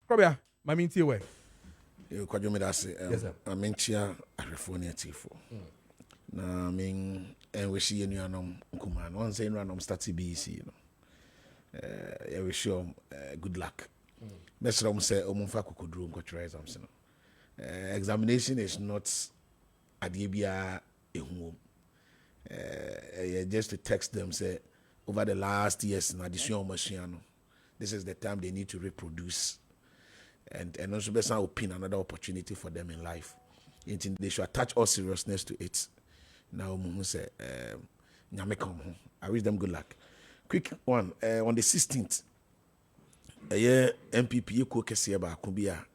Probably, my minty way. You could you me that say, I mean, chia a refornia tifo. Na I mean, and we see any anom kuman. One saying random starty BC, you know. I wish you good luck. Best rom say, Omunfa could room, could try something. Examination is not a DBA a home. Just to text them, say, over the last years in addition machine, this is the time they need to reproduce. And also best open another opportunity for them in life. They should attach all seriousness to it. Now say I wish them good luck. Quick one on the 16th. MPP ko Kessben ba kubia.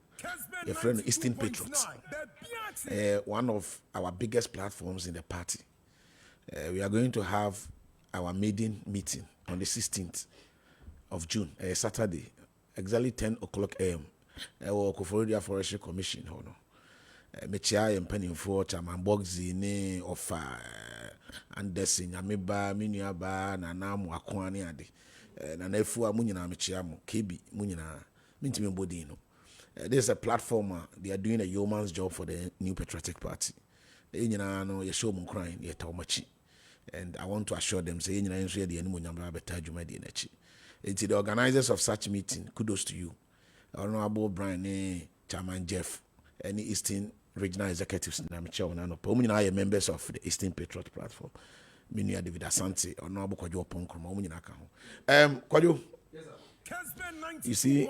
Your friend Eastern Patriots. One of our biggest platforms in the party. We are going to have our maiden meeting on the 16th of June, Saturday, exactly 10 o'clock a.m. Koforidua Forestry Commission. Mechia and penny for Chaman Boxy, ne of Anderson, Yamiba, Minuaba, Nanam, Wakwani, and Nefua Munina Mechiamo, KB, Munina, Mintimi Bodino. There's a platform, they are doing a yeoman's job for the New Patriotic Party. You know, you show them crying, yet how much. And I want to assure them, say, you know, the animal number better, you might it's the organizers of such meeting. Kudos to you. Honorable Brian, Chairman Jeff, any Eastern Regional Executives, and I'm sure I am members of the Eastern Patriot Platform. Minia David Asante, Honorable Kwajo Ponkroma, Kwajo. You see,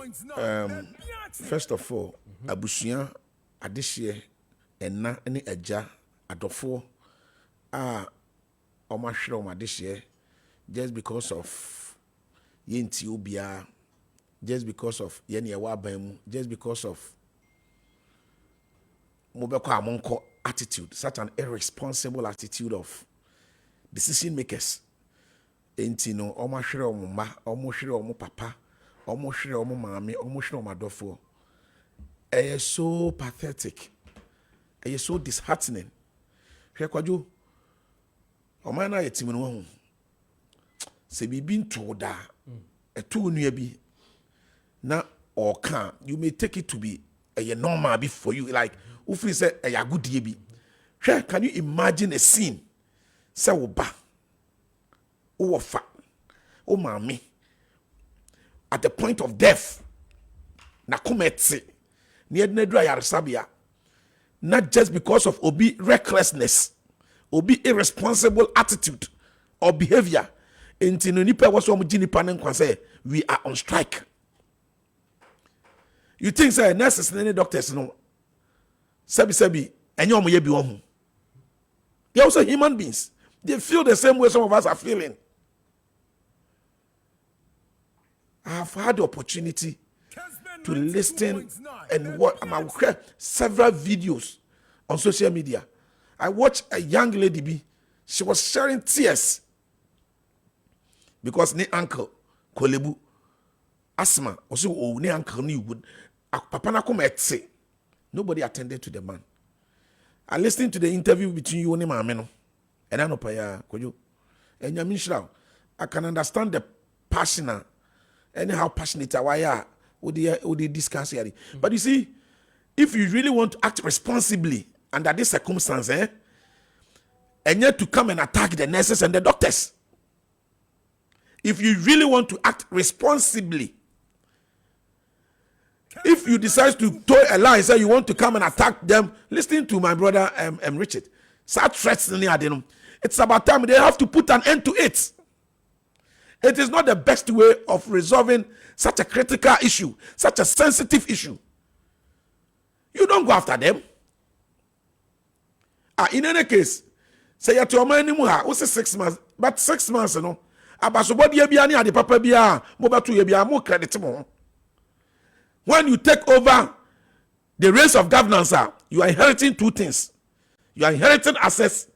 first of all, Abushia, Adishie, and na any Eja, Adofo, Omashro Adishie, just because of Yenti Ubia, just because of Yeni Awabem, just because of Mobeko Amonko attitude, such an irresponsible attitude of decision makers. Enti no, Omashiro Mumba, Omoshiro Omo Papa, Omoshiro Omo Mami, Omoshiro Madofo. It is so pathetic. It is so disheartening. Kwaju, Omana Yetimun. Se be been told that a two near be now or can you may take it to be a normal be for you, like if we say a good yebi. Can you imagine a scene? Say ba oh fa oh mami at the point of death na kumetse near nedra yarsabia, not just because of obi recklessness, obi irresponsible attitude or behavior. Inti no nipa waso mo gini panen kwa say we are on strike. You think say nurses and doctors no sabi enye omo ye bi won. They are also human beings. They feel the same way some of us are feeling. I have had the opportunity to listen and watch several videos on social media. I watched a young lady be, she was sharing tears because ne uncle Kolebu asthma also oh ne uncle ni would papa na come at say nobody attended to the man. I listened to the interview between you and Mameno and I know paya kojo and Yamishrao. I can understand the passion and how passionate I are would they discuss here. But you see, if you really want to act responsibly under this circumstance, and yet to come and attack the nurses and the doctors. If you really want to act responsibly, if you decide to toe a line, say you want to come and attack them, listen to my brother Richard. Start threatening at them. It's about time they have to put an end to it. It is not the best way of resolving such a critical issue, such a sensitive issue. You don't go after them. In any case, say you to man anymore. What's 6 months? But 6 months, you know. Abasobodi ebiani ade papa bia mo beto ye bia mo credit mo. When you take over the reins of governance, you are inheriting two things. You are inheriting assets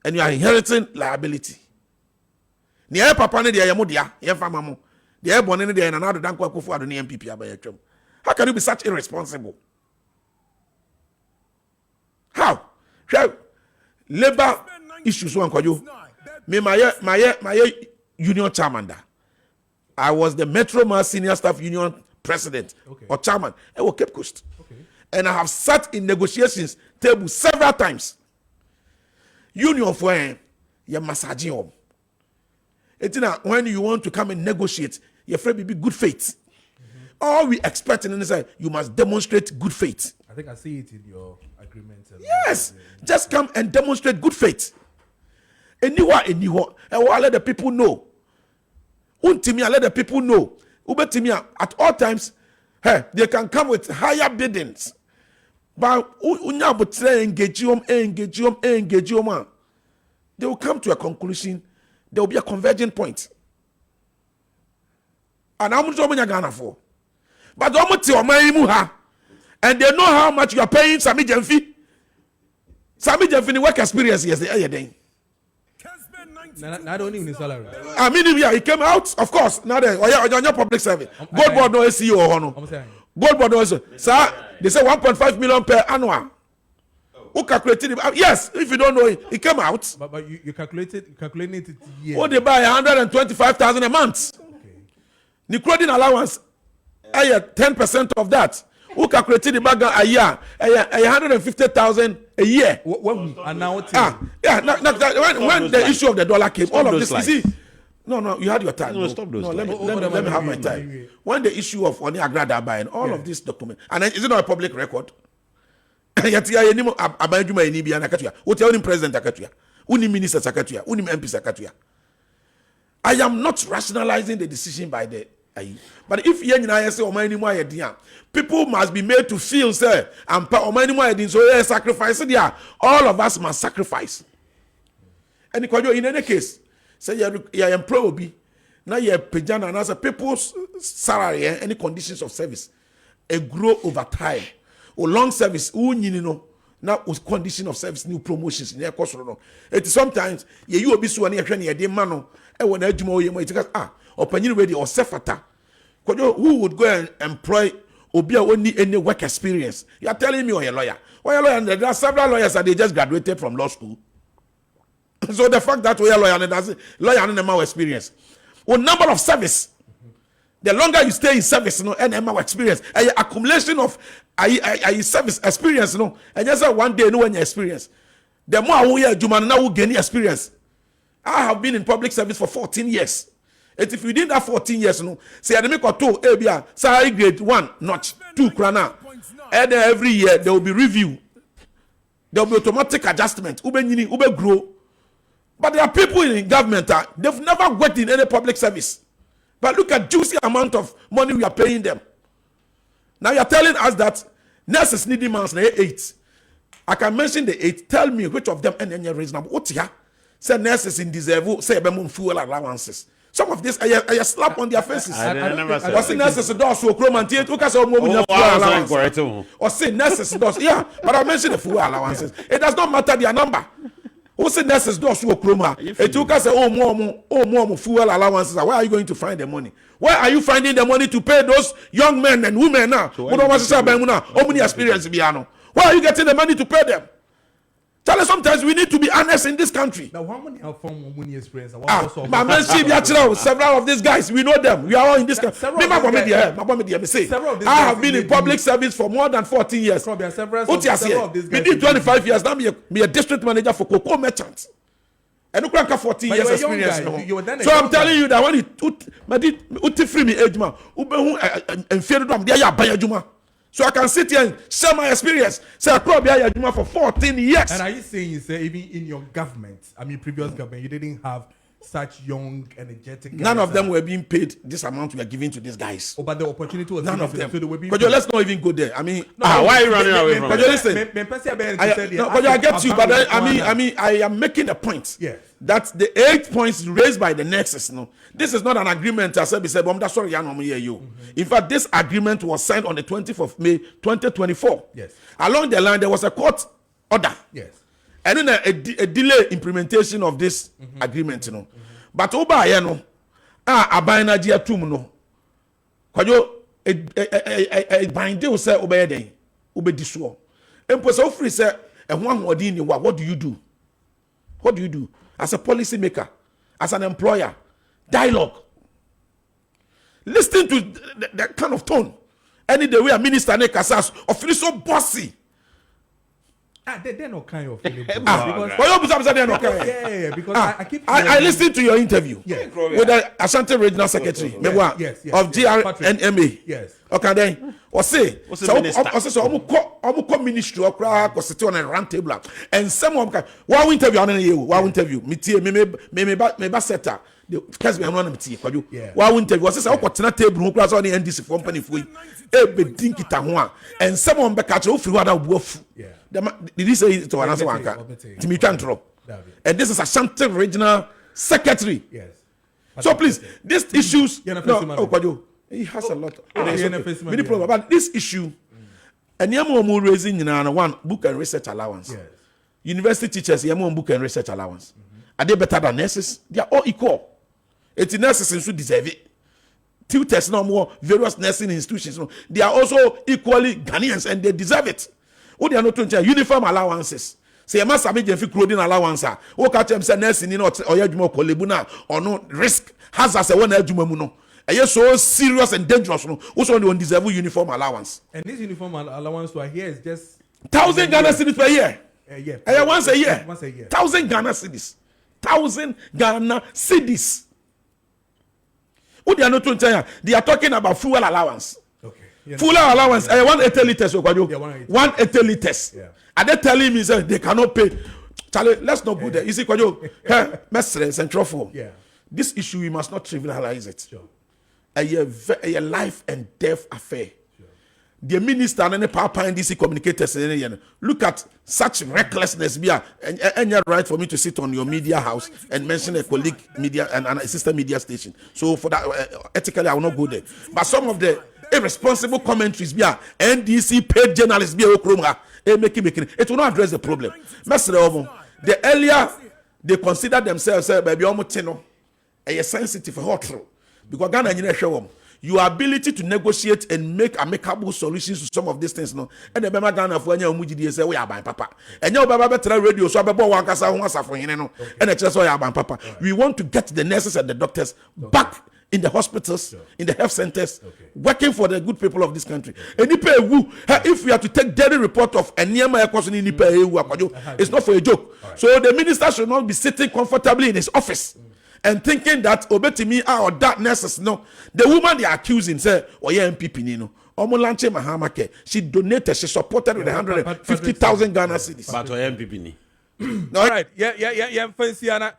and you are inheriting liability. Ni e papa ne de ye mo dia, ye fama mo. De e bone ne de na na do dan kwa kofu ado ne MPP abayatwam. How can you be such irresponsible? How? Labor issues one kwajo. Me my union chairman da. I was the Metro Mass Senior Staff Union president or chairman. I will Cape Coast. And I have sat in negotiations table several times. Union for your massaging. When you want to come and negotiate, your friend be good faith. All we expect in this, you must demonstrate good faith. I think I see it in your agreement. Yes, just come and demonstrate good faith. Anywhere, and let the people know. Untimia, let the people know. Ubetimia, at all times, hey, they can come with higher biddings. But engage you, they will come to a conclusion. There will be a converging point. And how much Ghana for? But and they know how much you are paying Sami Jemfi. Sami Jemfi work experience yesterday. Not only in the salary. I mean, yeah, he came out, of course. Now then, on your public service. Gold board no SEO or no. Gold board no SEO. Sir, they say 1.5 million per annual. Who calculated it? Yes, if you don't know it, it came out. But you calculated it here. What they buy 125,000 a month. Okay. The clothing allowance, 10% of that. Who calculated the bag a year? 150,000 a year. When the issue of the dollar came, all of this. You see, no, you had your time. No, stop those. Let me have my time. When the issue of Oni Agrada buying, all of this document, and is it not a public record? Yet, Abajuma in Ibia Nakatuya. What tell him President Akatuya? Uni Minister Sakatuya? Uni MP Sakatuya? I am not rationalizing the decision by the. But if you say people must be made to feel say and so sacrifice there, all of us must sacrifice. And in any case, say you employ Obi, now you pejana and as people's salary, any conditions of service, a grow over time. Or long service, now condition of service, new promotions, near cost. It is sometimes you will be so near a man or when or penny ready or sefata. Who would go and employ or be only any work experience? You are telling me or a lawyer. Or a lawyer, and there are several lawyers that they just graduated from law school. So the fact that we are lawyer and that's lawyer and more experience. Or number of service. The longer you stay in service, and more experience, accumulation of service experience, and just one day, no experience. The more we are, Juman now will gain experience. I have been in public service for 14 years. And if you didn't have 14 years, say I make a 2 ABR, say grade 1 notch 2 krana, and every year there will be review. There will be automatic adjustment. Ube grow. But there are people in government they've never worked in any public service. But look at juicy amount of money we are paying them. Now you are telling us that nurses need demands 8. I can mention the 8. Tell me which of them any reasonable. What here? Say nurses in deserve say fuel allowances. Some of this I slap on their faces. I never said. Or say nurses does so chromantiate. Or say nurses does. Yeah, but I mentioned the fuel allowances. It does not matter their number. Who say nurses do so chroma? It took us more fuel allowances. Where are you going to find the money? Where are you finding the money to pay those young men and women now? Who don't want to say how many experience piano? Where are you getting the money to pay them? Tell us sometimes we need to be honest in this country. Now, how many have formed money experience? Several of these guys, we know them. We are all in this country. I have been in public service for more than 14 years. Several of these guys. We did 25 years. Now me a district manager for cocoa merchants. And look like 14 years experience. So I'm telling you that when it free me age man, and fear them, they are buying. So I can sit here and share my experience. Say I probably had a for 14 years. And are you saying even in your government, previous government, you didn't have such young, energetic guys? None of them were being paid this amount we are giving to these guys. Oh, but the opportunity was none of them. So they were being but let's not even go there. Why are you running away from it? Listen, I get you, but I am making a point. Yes. That the 8 points raised by the nexus, this is not an agreement. I said, that's sorry, In fact, this agreement was signed on the 20th of May, 2024. Yes. Along the line, there was a court order. Yes. And then a delay implementation of this agreement, But over abina dia tum kwajo a binde will say obey den obedi so. Empo so free say what do you do? What do you do? As a policy maker, as an employer, dialogue. Listen to that kind of tone. Any the way a minister ne kasas or feel so bossy. They're not kind of feeling because I listened to your interview with the Ashanti Regional Secretary of GRNMA. Yes. Okay, then or say almost ministry or crack or sit on a round table and someone one interview on you one interview me setter the Kessben I'm not tea for you one interview was say okotena table who class on the NDC company for you e be dinkita ho and someone be catch free water buafu did he say to another one to me tantro and this is Ashanti Regional Secretary. Yes. So please these issues he has a lot many problems but this issue and yamu raising one book and research allowance. Yes. University teachers yamu book and research allowance. Are they better than nurses? They are all equal. It's nurses who deserve it. Tutors no more various nursing institutions. They are also equally Ghanaians and they deserve it. What they are not doing uniform allowances. Say you must have a clothing allowance. O catch them say nursing not or yajumo kolebuna or no risk hazards a one yajumo. And you're so serious and dangerous. Also on deserve uniform allowance. And this uniform allowance to here is just 1,000 Ghana cedis per year. Once a year. 1,000 Ghana cedis. 1,000 Ghana cedis. What they are not doing? They are talking about fuel allowance. Okay. Fuel allowance. 180 liters. 180 liters. And they telling me they cannot pay. Charlie, let's not go there. You see, Mestre Central for. This issue we must not trivialize it. Sure. A life and death affair. Sure. The minister and the Papa and DC communicators look at such recklessness. And you're right for me to sit on your media house and mention a colleague media and a sister media station. So for that, ethically, I will not go there. But some of the irresponsible commentaries, NDC paid journalists, making it will not address the problem. The earlier they consider themselves, baby, a sensitive hot room. Because Ghana, your ability to negotiate and make amicable solutions to some of these things, no. And the Bema Ghana for any umujidi say we are by papa. And your Baba better radio so Baba one kasa one for no. And the church we are by papa. We want to get the nurses and the doctors back in the hospitals, in the health centers, working for the good people of this country. And if we are to take daily report of any it's not for a joke. So the minister should not be sitting comfortably in his office. And thinking that obetimi or that nurses no, the woman they are accusing say MPP nino. Omolanche Mahamake, she donated, she supported with 150,000 Ghana cedis. But MPP ni. All right, yeah. Fancy Anna.